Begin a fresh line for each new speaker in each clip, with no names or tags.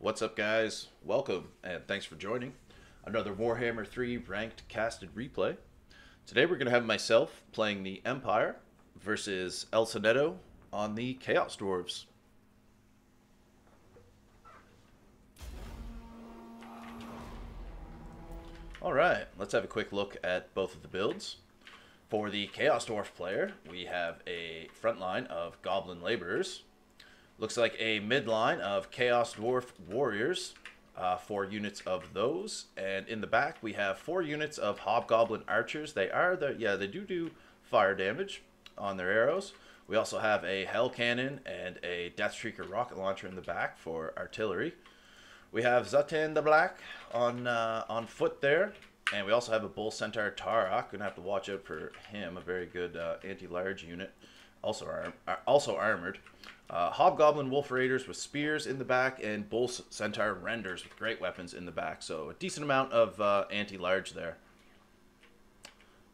What's up, guys? Welcome, and thanks for joining another Warhammer 3 ranked casted replay. Today we're going to have myself playing the Empire versus El Soneto on the Chaos Dwarfs. Alright, let's have a quick look at both of the builds. For the Chaos Dwarf player, we have a front line of Goblin Laborers. Looks like a midline of Chaos Dwarf Warriors, 4 units of those, and in the back we have 4 units of Hobgoblin Archers. They do fire damage on their arrows. We also have a Hell Cannon and a Deathstreaker rocket launcher in the back for artillery. We have Zatan the Black on foot there, and we also have a Bull Centaur Tarak. Gonna have to watch out for him. A very good anti-large unit, also armored. Hobgoblin Wolf Raiders with spears in the back, and Bull Centaur Renders with great weapons in the back. So a decent amount of anti-large there.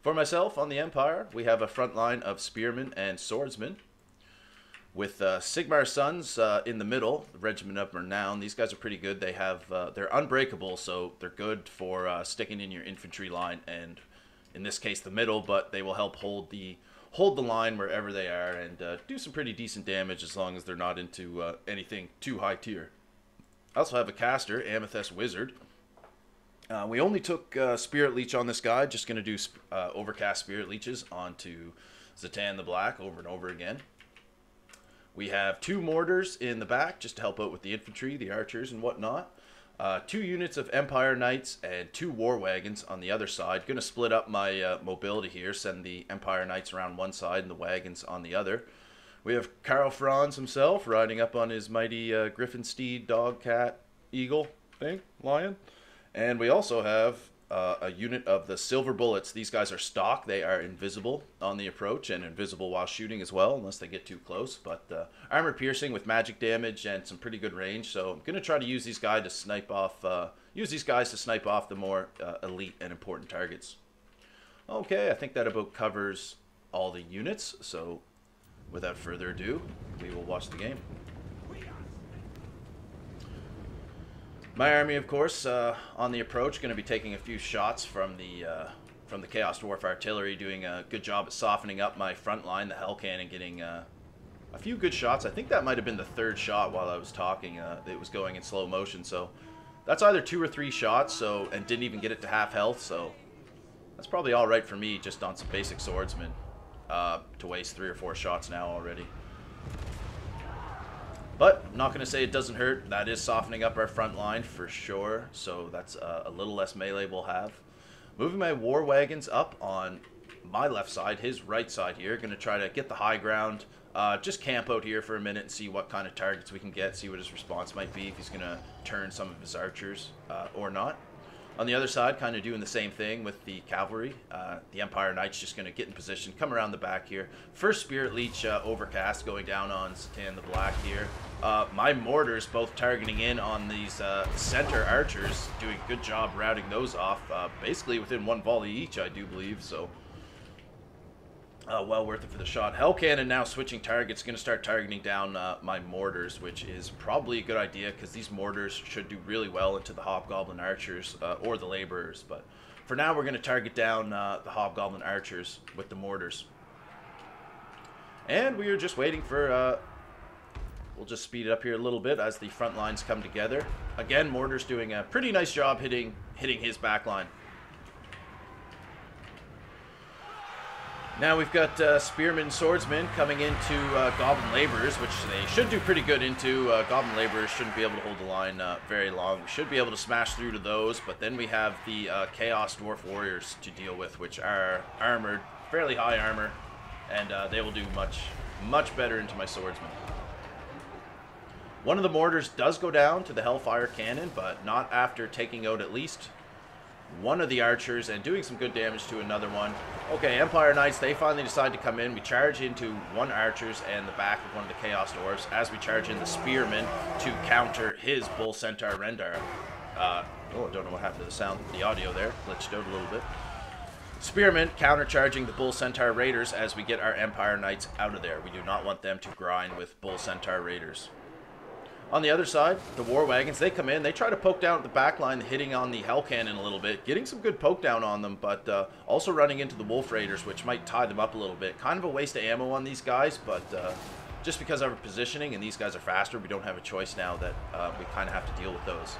For myself on the Empire, we have a front line of Spearmen and Swordsmen, with Sigmar's Sons in the middle, the Regiment of Renown. These guys are pretty good. They have they're unbreakable, so they're good for sticking in your infantry line, and in this case the middle, but they will help hold the line wherever they are and do some pretty decent damage as long as they're not into anything too high tier. I also have a caster, Amethyst Wizard. We only took Spirit Leech on this guy, just going to do overcast Spirit Leeches onto Zatan the Black over and over again. We have 2 mortars in the back just to help out with the infantry, the archers and whatnot. 2 units of Empire Knights and 2 War Wagons on the other side. Going to split up my mobility here, send the Empire Knights around one side and the wagons on the other. We have KARL FRANZ himself riding up on his mighty Griffin Steed, Dog, Cat, Eagle thing, Lion. And we also have a unit of the Silver Bullets. These guys are stock. They are invisible on the approach and invisible while shooting as well, unless they get too close. But armor piercing with magic damage and some pretty good range. So I'm going to try to use these guys to snipe off. The more elite and important targets. Okay, I think that about covers all the units. So without further ado, we will watch the game. My army, of course, on the approach, going to be taking a few shots from the Chaos Dwarf artillery, doing a good job at softening up my front line. The Hell Cannon getting a few good shots. I think that might have been the 3rd shot while I was talking. It was going in slow motion, so that's either 2 or 3 shots. So, and didn't even get it to half health. So that's probably all right for me, just on some basic swordsmen, to waste 3 or 4 shots now already. But I'm not going to say it doesn't hurt. That is softening up our front line for sure. So that's a little less melee we'll have. Moving my War Wagons up on my left side, his right side here. Going to try to get the high ground. Just camp out here for a minute and see what kind of targets we can get. See what his response might be, if he's going to turn some of his archers or not. On the other side, kind of doing the same thing with the cavalry. The Empire Knights just going to get in position, come around the back here. First Spirit Leech overcast going down on Zatan the Black here. My mortars both targeting in on these center archers, doing a good job routing those off, basically within 1 volley each, I do believe. So well worth it for the shot. Hell Cannon now switching targets, going to start targeting down my mortars, which is probably a good idea because these mortars should do really well into the Hobgoblin Archers or the Laborers. But for now, we're going to target down the Hobgoblin Archers with the mortars. And we are just waiting for... we'll just speed it up here a little bit as the front lines come together. Again, mortars doing a pretty nice job hitting his back line. Now we've got Spearmen, Swordsmen coming into Goblin Laborers, which they should do pretty good into. Goblin Laborers shouldn't be able to hold the line very long. We should be able to smash through to those, but then we have the Chaos Dwarf Warriors to deal with, which are armored, fairly high armor, and they will do much better into my Swordsmen. One of the mortars does go down to the Hellfire Cannon, but not after taking out at least one of the archers and doing some good damage to another one. Okay, Empire Knights, they finally decide to come in. We charge into 1 archers and the back of one of the Chaos Dwarfs as we charge in the Spearmen to counter his Bull Centaur Rendar. Oh, I don't know what happened to the sound, the audio there. Glitched out a little bit. Spearmen countercharging the Bull Centaur Raiders as we get our Empire Knights out of there. We do not want them to grind with Bull Centaur Raiders. On the other side, the war wagons, they come in, they try to poke down at the back line, hitting on the hell cannon a little bit, getting some good poke down on them, but also running into the wolf raiders, which might tie them up a little bit. Kind of a waste of ammo on these guys, but just because of our positioning and these guys are faster, we don't have a choice now that we kind of have to deal with those.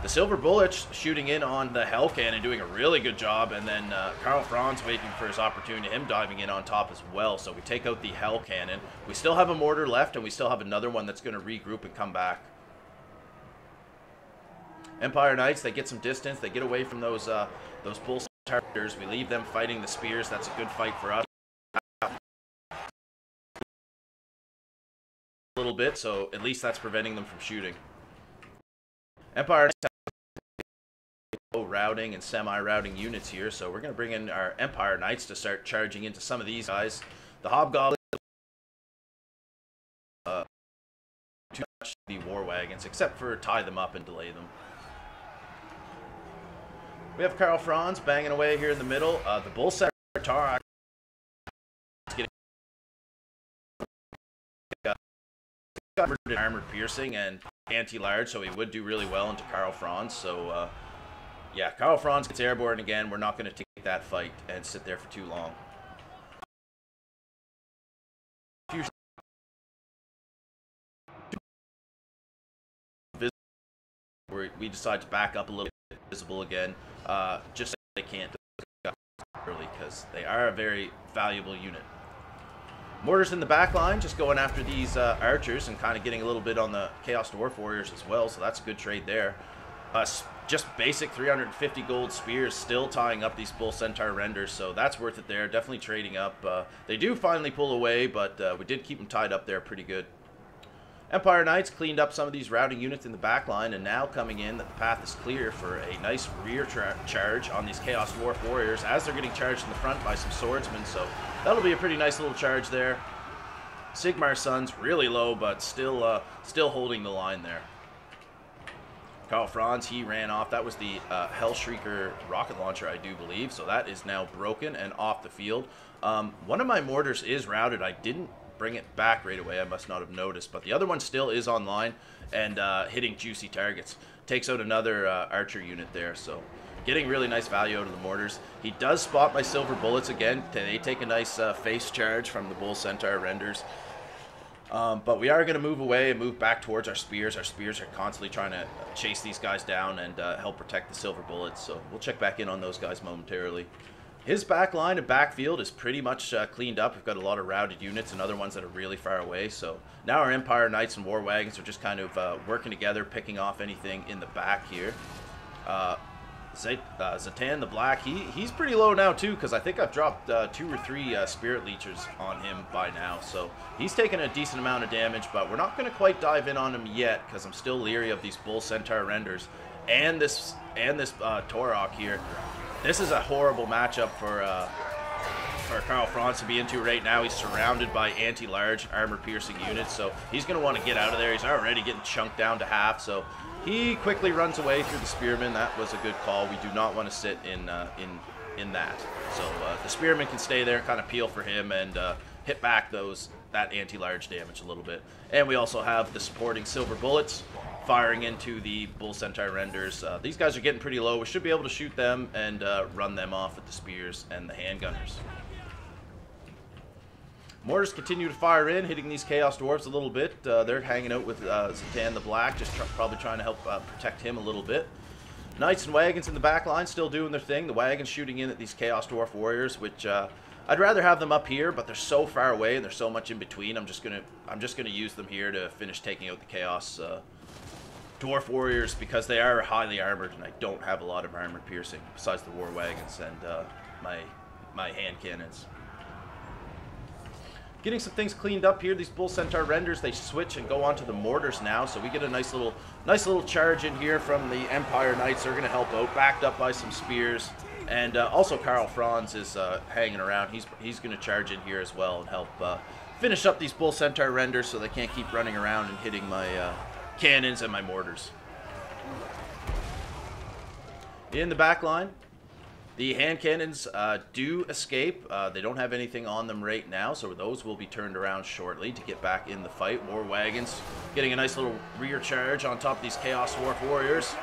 The silver bullets shooting in on the hell cannon, doing a really good job, and then KARL FRANZ waiting for his opportunity, him diving in on top as well. So we take out the hell cannon. We still have a mortar left, and we still have another one that's going to regroup and come back. Empire Knights, they get some distance. They get away from those bull targeters. We leave them fighting the spears. That's a good fight for us. A little bit, so at least that's preventing them from shooting. Empire Knights routing and semi-routing units here, so we're going to bring in our Empire Knights to start charging into some of these guys. The Hobgoblins to touch the war wagons, except for tie them up and delay them. We have KARL FRANZ banging away here in the middle. The Bull Centaur Tarak getting armored piercing and anti-large, so he would do really well into KARL FRANZ. So yeah, KARL FRANZ gets airborne again. We're not going to take that fight and sit there for too long. We decide to back up a little bit, visible again, just so they can't early, because they are a very valuable unit. Mortars in the back line, just going after these archers and kind of getting a little bit on the Chaos Dwarf Warriors as well, so that's a good trade there. Just basic 350 gold spears still tying up these Bull Centaur renders, so that's worth it there. Definitely trading up. They do finally pull away, but we did keep them tied up there pretty good. Empire Knights cleaned up some of these routing units in the back line, and now coming in that the path is clear for a nice rear charge on these Chaos Dwarf Warriors as they're getting charged in the front by some swordsmen, so that'll be a pretty nice little charge there. Sigmar's Sons really low, but still holding the line there. KARL FRANZ, he ran off. That was the Hellshrieker rocket launcher, I do believe, so that is now broken and off the field. One of my mortars is routed. I didn't bring it back right away. I must not have noticed, but the other one still is online and hitting juicy targets. Takes out another archer unit there, so getting really nice value out of the mortars. He does spot my silver bullets again. They take a nice face charge from the Bull Centaur renders. But we are going to move away and move back towards our spears. Our spears are constantly trying to chase these guys down and help protect the silver bullets, so we'll check back in on those guys momentarily. His back line and backfield is pretty much cleaned up. We've got a lot of routed units and other ones that are really far away. So now our Empire Knights and War Wagons are just kind of working together, picking off anything in the back here. Zatan the Black, he's pretty low now too, because I think I've dropped 2 or 3 Spirit Leechers on him by now. So he's taken a decent amount of damage, but we're not going to quite dive in on him yet, because I'm still leery of these Bull Centaur renders and this Torok here. This is a horrible matchup for KARL FRANZ to be into right now. He's surrounded by anti-large armor-piercing units, so he's going to want to get out of there. He's already getting chunked down to half, so he quickly runs away through the spearmen. That was a good call. We do not want to sit in that. So the spearmen can stay there, kind of peel for him, and hit back that anti-large damage a little bit. And we also have the supporting silver bullets firing into the Bull Centaur renders. These guys are getting pretty low. We should be able to shoot them and run them off with the spears and the handgunners. Mortars continue to fire in, hitting these Chaos Dwarves a little bit. They're hanging out with Zatan the Black, just probably trying to help protect him a little bit. Knights and Wagons in the back line still doing their thing. The Wagons shooting in at these Chaos Dwarf Warriors, which I'd rather have them up here, but they're so far away and there's so much in between. I'm just gonna use them here to finish taking out the Chaos Dwarf Warriors, because they are highly armored and I don't have a lot of armor piercing besides the War Wagons and my hand cannons. Getting some things cleaned up here. These Bull Centaur renders, they switch and go onto the mortars now, so we get a nice little charge in here from the Empire Knights. They're going to help out, backed up by some spears, and also KARL FRANZ is hanging around. He's going to charge in here as well and help finish up these Bull Centaur renders so they can't keep running around and hitting my cannons and my mortars. In the back line, The hand cannons do escape. They don't have anything on them right now, so those will be turned around shortly to get back in the fight. War wagons getting a nice little rear charge on top of these Chaos Dwarf Warriors.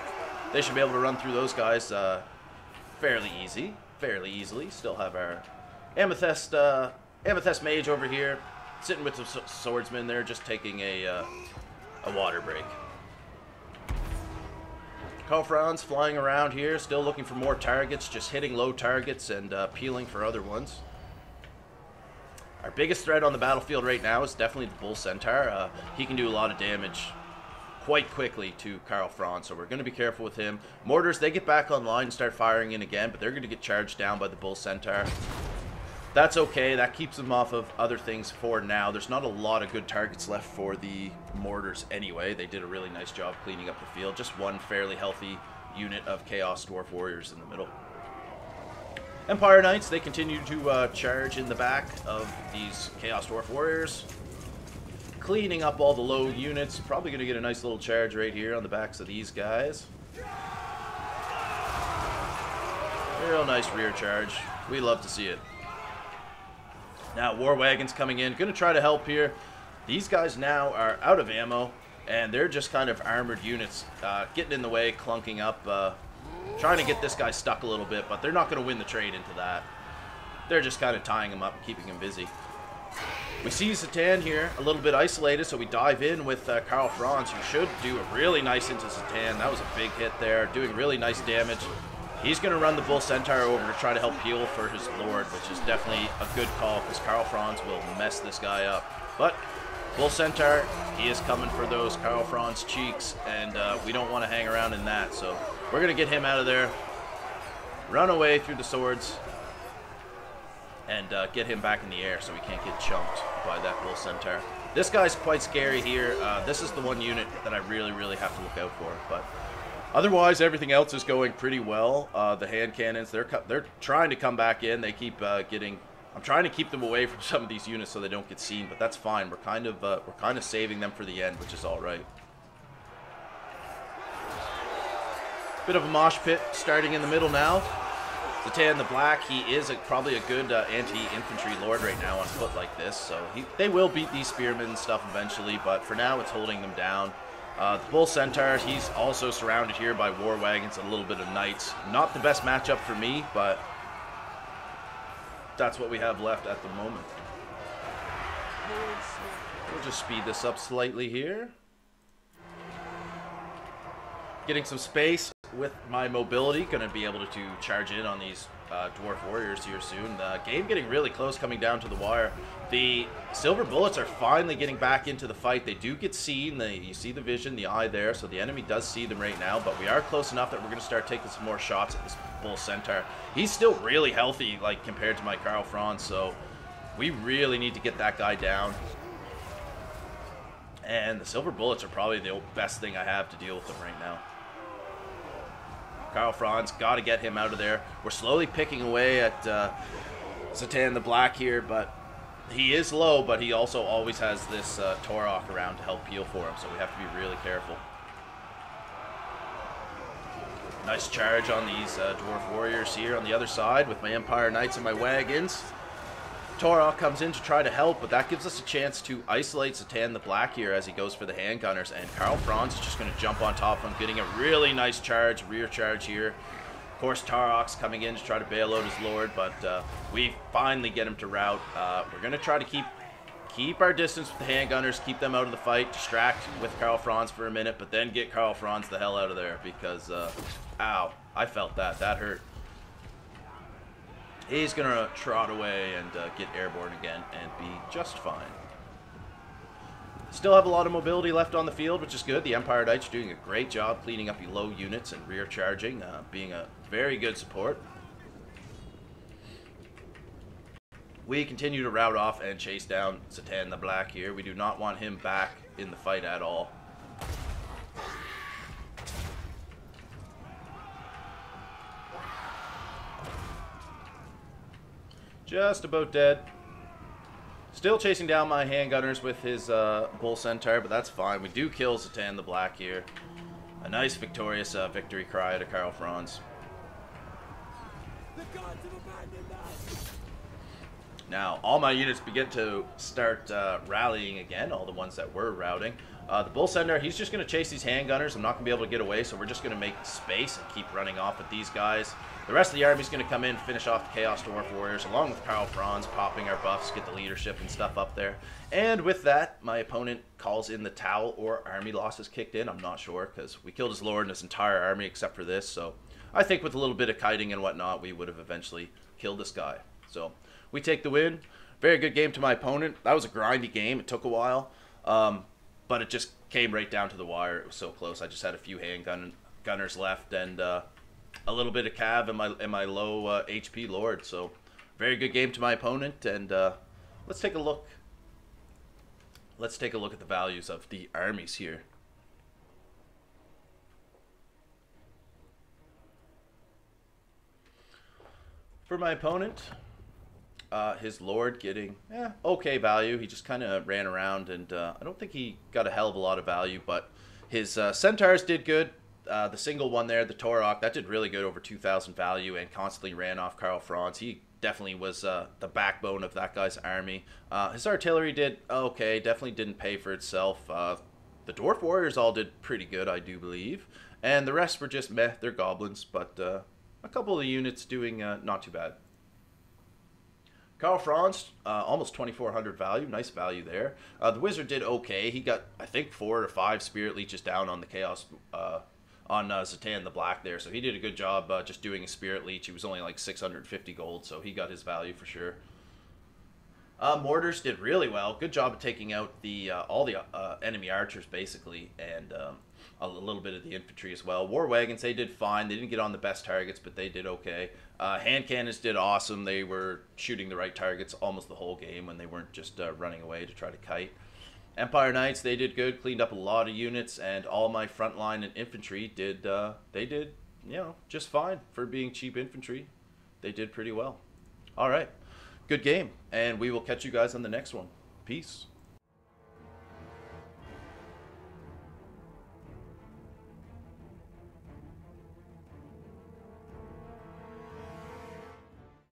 They should be able to run through those guys fairly easily. Still have our Amethyst Mage over here, sitting with the swordsman there, just taking a water break. FRANZ flying around here, still looking for more targets, just hitting low targets and peeling for other ones. Our biggest threat on the battlefield right now is definitely the Bull Centaur. He can do a lot of damage quite quickly to FRANZ, so we're going to be careful with him. Mortars, they get back online and start firing in again, but they're going to get charged down by the Bull Centaur. That's okay. That keeps them off of other things for now. There's not a lot of good targets left for the mortars anyway. They did a really nice job cleaning up the field. Just one fairly healthy unit of Chaos Dwarf Warriors in the middle. Empire Knights, they continue to charge in the back of these Chaos Dwarf Warriors, cleaning up all the low units. Probably going to get a nice little charge right here on the backs of these guys. Real nice rear charge. We love to see it. Now, War Wagons coming in. Going to try to help here. These guys now are out of ammo, and they're just kind of armored units, getting in the way, clunking up, trying to get this guy stuck a little bit, but they're not going to win the trade into that. They're just kind of tying him up and keeping him busy. We see Satan here, a little bit isolated, so we dive in with FRANZ, who should do a really nice into Satan. That was a big hit there, doing really nice damage. He's going to run the Bull Centaur over to try to help peel for his Lord, which is definitely a good call, because FRANZ will mess this guy up. But Bull Centaur, he is coming for those FRANZ cheeks, and we don't want to hang around in that, so we're going to get him out of there, run away through the swords, and get him back in the air so we can't get chunked by that Bull Centaur. This guy's quite scary here. This is the one unit that I really, really have to look out for, but otherwise, everything else is going pretty well. The hand cannons, they're trying to come back in. They keep getting. I'm trying to keep them away from some of these units so they don't get seen, but that's fine. We're kind of saving them for the end, which is all right. Bit of a mosh pit starting in the middle now. Satan the Black, he is probably a good anti-infantry lord right now on foot like this, so they will beat these spearmen and stuff eventually, but for now it's holding them down. The Bull Centaur, he's also surrounded here by War Wagons and a little bit of Knights. Not the best matchup for me, but that's what we have left at the moment. We'll just speed this up slightly here. Getting some space with my mobility. Going to be able to charge in on these Dwarf Warriors here soon. The game getting really close, coming down to the wire. The Silver Bullets are finally getting back into the fight. They do get seen. You see the vision, the eye there, so the enemy does see them right now, but we are close enough that we're going to start taking some more shots at this Bull Centaur. He's still really healthy, like, compared to my FRANZ, so we really need to get that guy down. And the Silver Bullets are probably the best thing I have to deal with them right now. FRANZ, got to get him out of there. We're slowly picking away at Satan the Black here, but he is low, but he also always has this Torok around to help peel for him, so we have to be really careful. Nice charge on these Dwarf Warriors here on the other side with my Empire Knights and my wagons. Torok comes in to try to help, but that gives us a chance to isolate Satan the Black here as he goes for the handgunners, and FRANZ is just going to jump on top of him, getting a really nice charge, rear charge here. Of course, Torok's coming in to try to bail out his lord, but we finally get him to rout. We're going to try to keep our distance with the handgunners, keep them out of the fight, distract with FRANZ for a minute, but then get FRANZ the hell out of there because, ow, I felt that. That hurt. He's going to trot away and get airborne again and be just fine. Still have a lot of mobility left on the field, which is good. The Empire Knights are doing a great job cleaning up low units and rear charging, being a very good support. We continue to rout off and chase down Satan the Black here. We do not want him back in the fight at all. Just about dead. Still chasing down my handgunners with his Bull Centaur, but that's fine. We do kill Satan the Black here. A nice victorious victory cry to FRANZ. Now, all my units begin to start rallying again, all the ones that were routing. The Bull Sender, he's just going to chase these handgunners. I'm not going to be able to get away, so we're just going to make space and keep running off with these guys. The rest of the army's going to come in, finish off the Chaos Dwarf Warriors, along with KARL FRANZ, popping our buffs, get the leadership and stuff up there. And with that, my opponent calls in the towel, or army losses kicked in. I'm not sure, because we killed his lord and his entire army except for this. So I think with a little bit of kiting and whatnot, we would have eventually killed this guy. So we take the win. Very good game to my opponent. That was a grindy game. It took a while. But it just came right down to the wire. It was so close. I just had a few gunners left and a little bit of cav and my low HP lord. So very good game to my opponent. And let's take a look. Let's take a look at the values of the armies here. For my opponent, his lord getting okay value. He just kind of ran around, and I don't think he got a hell of a lot of value, but his centaurs did good. The single one there, the Torok, that did really good, over 2,000 value, and constantly ran off KARL FRANZ. He definitely was the backbone of that guy's army. His artillery did okay, definitely didn't pay for itself. The Dwarf Warriors all did pretty good, I do believe, and the rest were just meh. They're goblins, but a couple of units doing not too bad. KARL FRANZ, almost 2,400 value. Nice value there. The Wizard did okay. He got, I think, 4 or 5 Spirit Leeches down on the Chaos, on Zatan the Black there. So he did a good job just doing a Spirit Leech. He was only like 650 gold, so he got his value for sure. Mortars did really well. Good job of taking out the all the enemy archers, basically, and a little bit of the infantry as well. War Wagons, they did fine. They didn't get on the best targets, but they did okay. Hand cannons did awesome. They were shooting the right targets almost the whole game when they weren't just running away to try to kite. Empire Knights, they did good. Cleaned up a lot of units, and all my frontline and infantry did, they did, you know, just fine for being cheap infantry. They did pretty well. All right. Good game, and we will catch you guys on the next one. Peace.